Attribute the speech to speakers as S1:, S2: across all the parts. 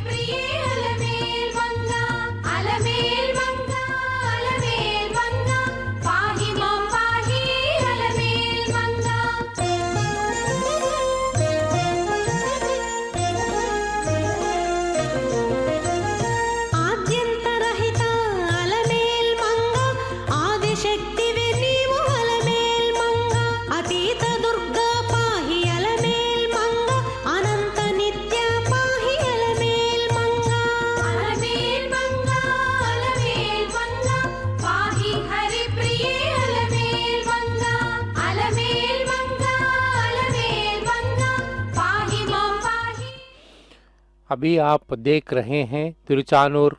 S1: प्रिय अलमेल मंगा, अलमेल मंगा, अलमेल मंगा, पाहि मां पाहि अलमेल मंगा।
S2: ఆద్యంతరహిత అలమేల్ మంగ, ఆదిశక్తివే నీవు అలమేల్ మంగ, అతీత దుర్గా పాహి అలమేల్ మంగ, అనంత నిత్య పాహి అలమేల్ మంగ।
S1: अलमेल मंगा, अलमेल मंगा, पाहि हरि प्रिय अलमेल मंगा, अलमेल मंगा, अलमेल मंगा, पाहि मां पाहि।
S3: अभी आप देख रहे हैं तिरुचानूर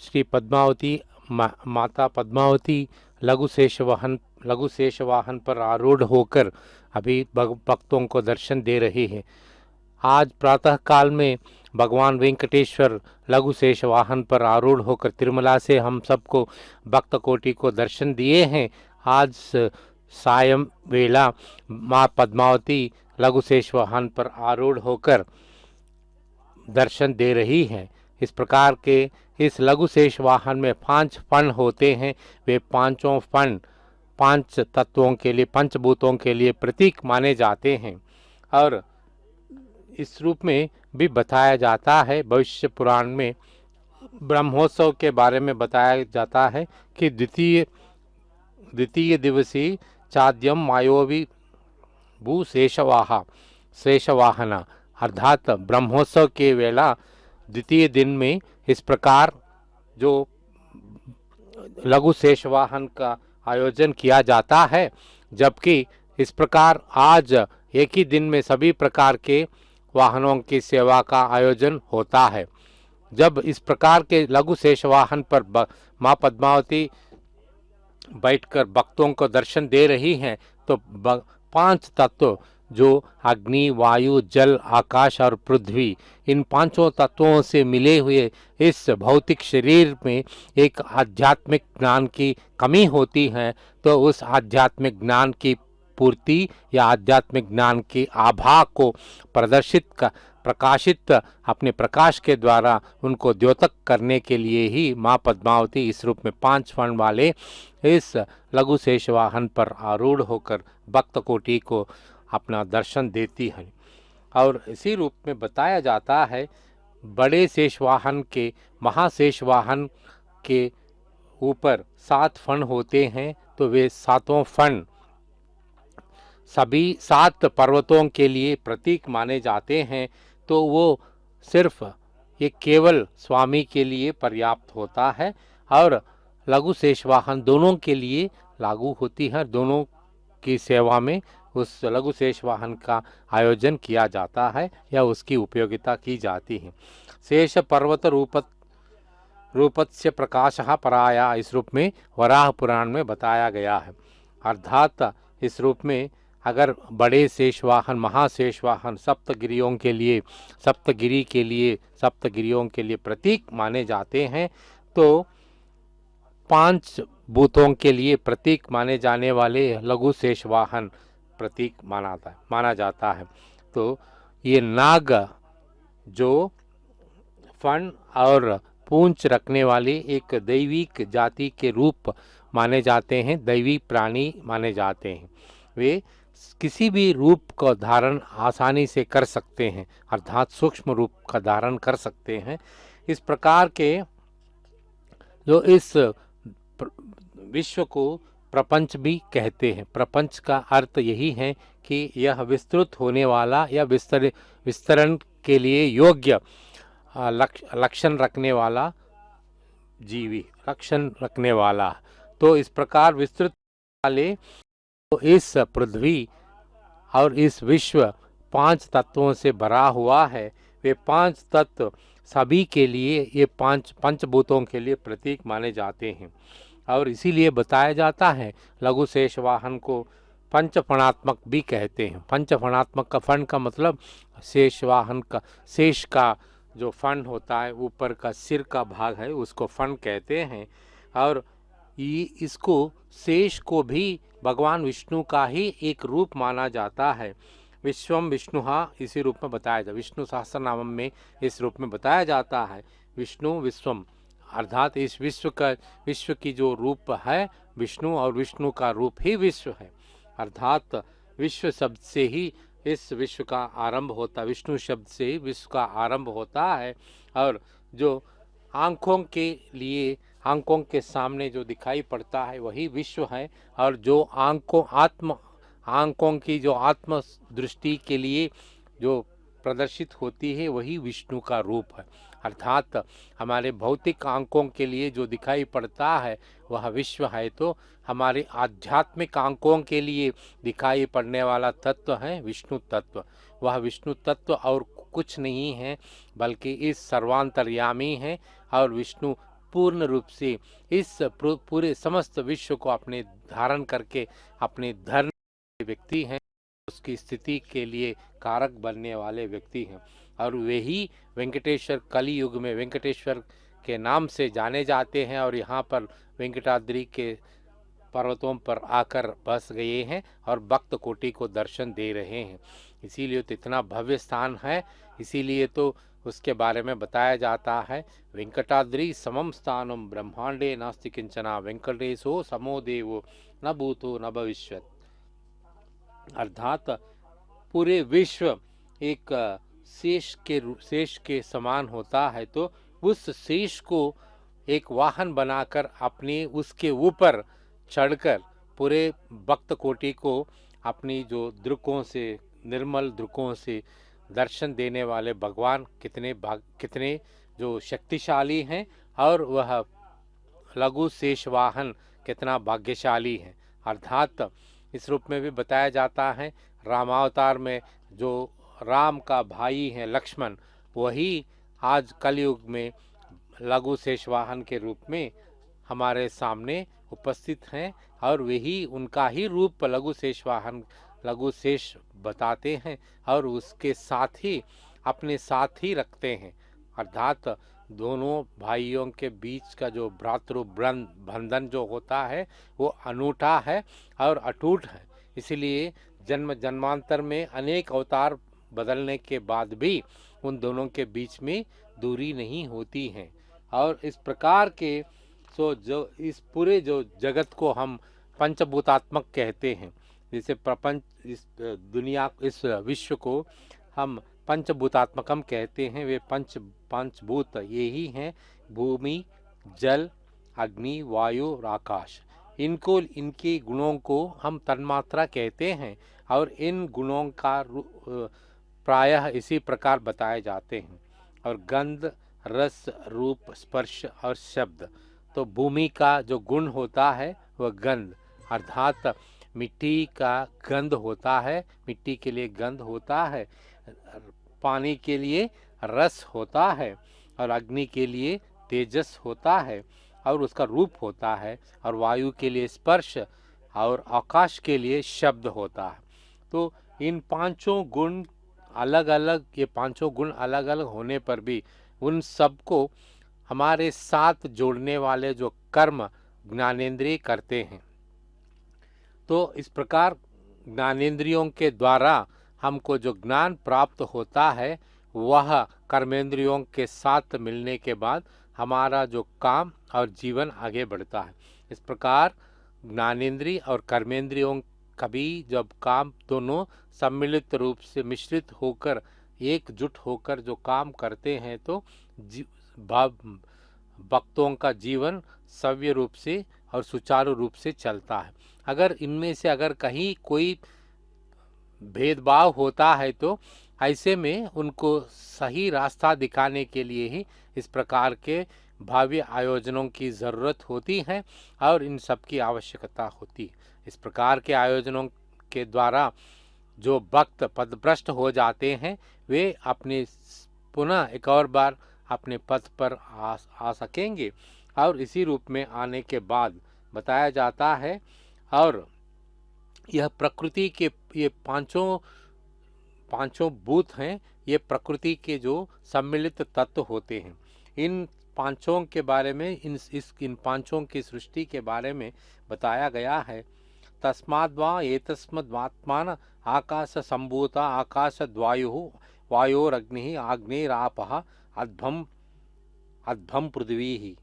S3: श्री पद्मावती माता पद्मावती लघु शेष वाहन पर आरूढ़ होकर अभी भक्तों को दर्शन दे रही है। आज प्रातः काल में भगवान वेंकटेश्वर लघु शेष वाहन पर आरूढ़ होकर तिरुमला से हम सबको भक्त कोटि को दर्शन दिए हैं। आज सायं वेला माँ पद्मावती लघु शेष वाहन पर आरूढ़ होकर दर्शन दे रही है। इस प्रकार के इस लघु शेष वाहन में 5 फण होते हैं। वे पांचों फण 5 तत्वों के लिए, पंचभूतों के लिए प्रतीक माने जाते हैं। और इस रूप में भी बताया जाता है, भविष्य पुराण में ब्रह्मोत्सव के बारे में बताया जाता है कि द्वितीय दिवसी चाद्यम मायोवी भू शेषवाहना, अर्थात ब्रह्मोत्सव के वेला द्वितीय दिन में इस प्रकार जो लघु शेष वाहन का आयोजन किया जाता है, जबकि इस प्रकार आज एक ही दिन में सभी प्रकार के वाहनों की सेवा का आयोजन होता है। जब इस प्रकार के लघु शेष वाहन पर माँ पद्मावती बैठकर भक्तों को दर्शन दे रही हैं, तो 5 तत्व जो अग्नि, वायु, जल, आकाश और पृथ्वी, इन 5 तत्वों से मिले हुए इस भौतिक शरीर में एक आध्यात्मिक ज्ञान की कमी होती है, तो उस आध्यात्मिक ज्ञान की पूर्ति या आध्यात्मिक ज्ञान की आभा को प्रकाशित अपने प्रकाश के द्वारा उनको द्योतक करने के लिए ही माँ पद्मावती इस रूप में 5 फण वाले इस लघु शेष वाहन पर आरूढ़ होकर भक्त कोटि को अपना दर्शन देती है। और इसी रूप में बताया जाता है, बड़े शेष वाहन के, महाशेष वाहन के ऊपर 7 फण होते हैं, तो वे 7 फण सभी 7 पर्वतों के लिए प्रतीक माने जाते हैं। तो वो सिर्फ ये केवल स्वामी के लिए पर्याप्त होता है और लघु शेष वाहन दोनों के लिए लागू होती है। दोनों की सेवा में उस लघु शेष वाहन का आयोजन किया जाता है या उसकी उपयोगिता की जाती है। शेष पर्वत रूपस्य प्रकाशः पराया, इस रूप में वराह पुराण में बताया गया है। अर्थात इस रूप में अगर बड़े शेष वाहन, महाशेष वाहन सप्तगिरियों के लिए प्रतीक माने जाते हैं, तो 5 भूतों के लिए प्रतीक माने जाने वाले लघु शेष वाहन प्रतीक माना जाता है। तो ये नाग जो फण और पूंछ रखने वाले एक दैविक जाति के रूप माने जाते हैं, दैवी प्राणी माने जाते हैं। वे किसी भी रूप का धारण आसानी से कर सकते हैं, अर्थात सूक्ष्म रूप का धारण कर सकते हैं। इस प्रकार के जो इस विश्व को प्रपंच भी कहते हैं। प्रपंच का अर्थ यही है कि यह विस्तृत होने वाला या विस्तरण के लिए योग्य लक्षण रखने वाला जीवी, लक्षण रखने वाला। तो इस प्रकार विस्तृत वाले तो इस पृथ्वी और इस विश्व 5 तत्वों से भरा हुआ है। वे 5 तत्व सभी के लिए, ये 5 पंचभूतों के लिए प्रतीक माने जाते हैं। और इसीलिए बताया जाता है लघु शेष वाहन को पंचफणात्मक भी कहते हैं। पंचफणात्मक का फण का मतलब शेष वाहन का, शेष का जो फण होता है, ऊपर का सिर का भाग है, उसको फण कहते हैं। और इसको शेष को भी भगवान विष्णु का ही एक रूप माना जाता है। विश्वम विष्णुहा इसी रूप में बताया जाता, विष्णु सहस्त्र नाम में इस रूप में बताया जाता है। विष्णु विश्वम अर्थात इस विश्व की जो रूप है विष्णु, और विष्णु का रूप ही विश्व है। अर्थात विश्व शब्द से ही इस विश्व का आरंभ होता, विष्णु शब्द से ही विश्व का आरंभ होता है। और जो आँखों के लिए, आँखों के सामने जो दिखाई पड़ता है वही विश्व है, और जो आँखों की जो आत्म दृष्टि के लिए जो प्रदर्शित होती है वही विष्णु का रूप है। अर्थात हमारे भौतिक आँखों के लिए जो दिखाई पड़ता है वह विश्व है, तो हमारे आध्यात्मिक आँखों के लिए दिखाई पड़ने वाला तत्व है विष्णु तत्व। वह विष्णु तत्व और कुछ नहीं है बल्कि इस सर्वांतर्यामी है, और विष्णु पूर्ण रूप से इस पूरे समस्त विश्व को अपने धारण करके अपने धर्म के व्यक्ति हैं, उसकी स्थिति के लिए कारक बनने वाले व्यक्ति हैं। और वही वेंकटेश्वर कलियुग में वेंकटेश्वर के नाम से जाने जाते हैं, और यहाँ पर वेंकटाद्रि के पर्वतों पर आकर बस गए हैं और भक्त कोटि को दर्शन दे रहे हैं। इसीलिए तो इतना भव्य स्थान है, इसीलिए तो उसके बारे में बताया जाता है, वेंकटाद्रि समम स्थानम ब्रह्मांडे नास्ति किंचना वेंकटेशो समो देवो न भूतो न भविष्यत्। अर्थात पूरे विश्व एक शेष के समान होता है, तो उस शेष को एक वाहन बनाकर अपने उसके ऊपर चढ़कर पूरे भक्त कोटि को अपनी जो दृकों से, निर्मल दृकों से दर्शन देने वाले भगवान कितने जो शक्तिशाली हैं, और वह लघु शेष वाहन कितना भाग्यशाली है। अर्थात इस रूप में भी बताया जाता है, रामावतार में जो राम का भाई है लक्ष्मण, वही आज कलयुग में लघु शेष वाहन के रूप में हमारे सामने उपस्थित हैं, और वही उनका ही रूप लघु शेष वाहन, लघु शेष बताते हैं, और उसके साथ ही अपने साथ ही रखते हैं। अर्थात दोनों भाइयों के बीच का जो भ्रातृ बंधन जो होता है वो अनूठा है और अटूट है। इसलिए जन्म जन्मांतर में अनेक अवतार बदलने के बाद भी उन दोनों के बीच में दूरी नहीं होती है। और इस प्रकार के जो इस पूरे जो जगत को हम पंचभूतात्मक कहते हैं, जैसे प्रपंच, इस दुनिया, इस विश्व को हम पंचभूतात्मकम कहते हैं। वे पंचभूत ये ही हैं, भूमि, जल, अग्नि, वायु और आकाश। इनके गुणों को हम तन्मात्रा कहते हैं, और इन गुणों का प्रायः इसी प्रकार बताए जाते हैं। और गंध, रस, रूप, स्पर्श और शब्द। तो भूमि का जो गुण होता है वह गंध, अर्थात मिट्टी का गंध होता है, मिट्टी के लिए गंध होता है। पानी के लिए रस होता है, और अग्नि के लिए तेजस होता है और उसका रूप होता है, और वायु के लिए स्पर्श, और आकाश के लिए शब्द होता है। तो इन पांचों गुण अलग अलग, ये पांचों गुण अलग अलग होने पर भी उन सब को हमारे साथ जोड़ने वाले जो कर्म ज्ञानेंद्रिय करते हैं। तो इस प्रकार ज्ञानेंद्रियों के द्वारा हमको जो ज्ञान प्राप्त होता है वह कर्मेंद्रियों के साथ मिलने के बाद हमारा जो काम और जीवन आगे बढ़ता है। इस प्रकार ज्ञानेंद्रिय और कर्मेंद्रियों कभी जब काम दोनों सम्मिलित रूप से मिश्रित होकर एकजुट होकर जो काम करते हैं तो भक्तों का जीवन सव्य रूप से और सुचारू रूप से चलता है। अगर इनमें से अगर कहीं कोई भेदभाव होता है तो ऐसे में उनको सही रास्ता दिखाने के लिए ही इस प्रकार के भव्य आयोजनों की ज़रूरत होती है और इन सब की आवश्यकता होती है। इस प्रकार के आयोजनों के द्वारा जो भक्त पथभ्रष्ट हो जाते हैं वे अपने पुनः एक और बार अपने पथ पर आ सकेंगे। और इसी रूप में आने के बाद बताया जाता है, और यह प्रकृति के ये पांचों भूत हैं, ये प्रकृति के जो सम्मिलित तत्व होते हैं। इन पांचों के बारे में इन पांचों की सृष्टि के बारे में बताया गया है। तस्माद् वा एतस्माद् आत्मान आकाश संभूता आकाश द्वायुः वायोरग्निः आग्नेरापः अध्वम अध्वम पृथ्वी ही।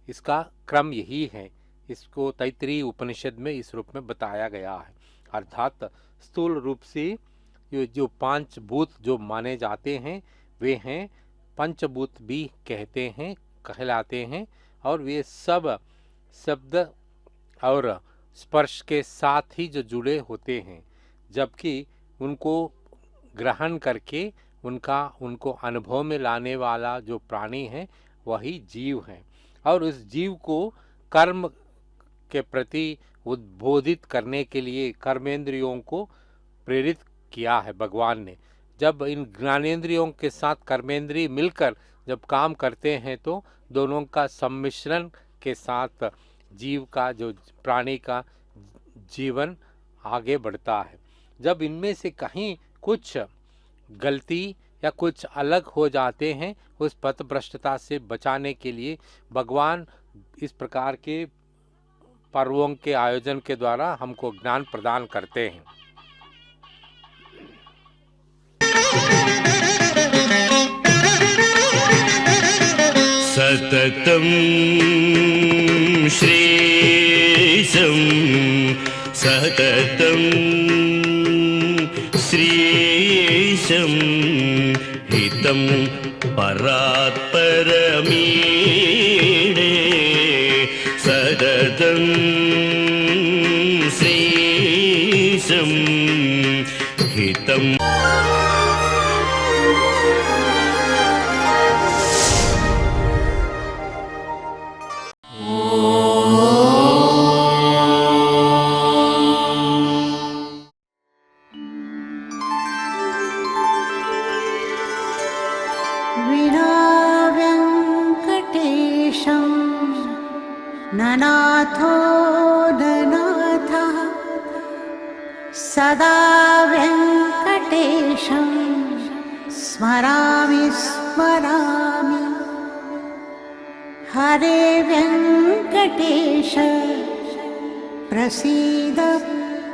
S3: इसका क्रम यही है। इसको तैत्तिरीय उपनिषद में इस रूप में बताया गया है। अर्थात स्थूल रूप से ये जो 5 भूत जो माने जाते हैं वे हैं पंचभूत भी कहलाते हैं और वे सब शब्द और स्पर्श के साथ ही जो जुड़े होते हैं, जबकि उनको ग्रहण करके उनको अनुभव में लाने वाला जो प्राणी है वही जीव है। और उस जीव को कर्म के प्रति उद्बोधित करने के लिए कर्मेंद्रियों को प्रेरित किया है भगवान ने। जब इन ज्ञानेंद्रियों के साथ कर्मेंद्रिय मिलकर जब काम करते हैं तो दोनों का सम्मिश्रण के साथ जीव का जो प्राणी का जीवन आगे बढ़ता है। जब इनमें से कहीं कुछ गलती या कुछ अलग हो जाते हैं, उस पथभ्रष्टता से बचाने के लिए भगवान इस प्रकार के पर्वों के आयोजन के द्वारा हमको ज्ञान प्रदान करते हैं।
S4: सततं श्रीशं सततं श्रीशं हितं परात्परमीडे सततं श्रीशं हितं
S2: विना व्यङ्कटेशं ननाथो ननाथः सदा व्यङ्कटेशं स्मरामि स्मरामि। हरे व्यङ्कटेश प्रसीद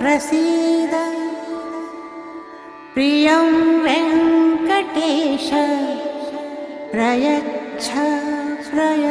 S2: प्रसीद। प्रियं वेङ्कटेश प्रयच्छ प्रयच्छ।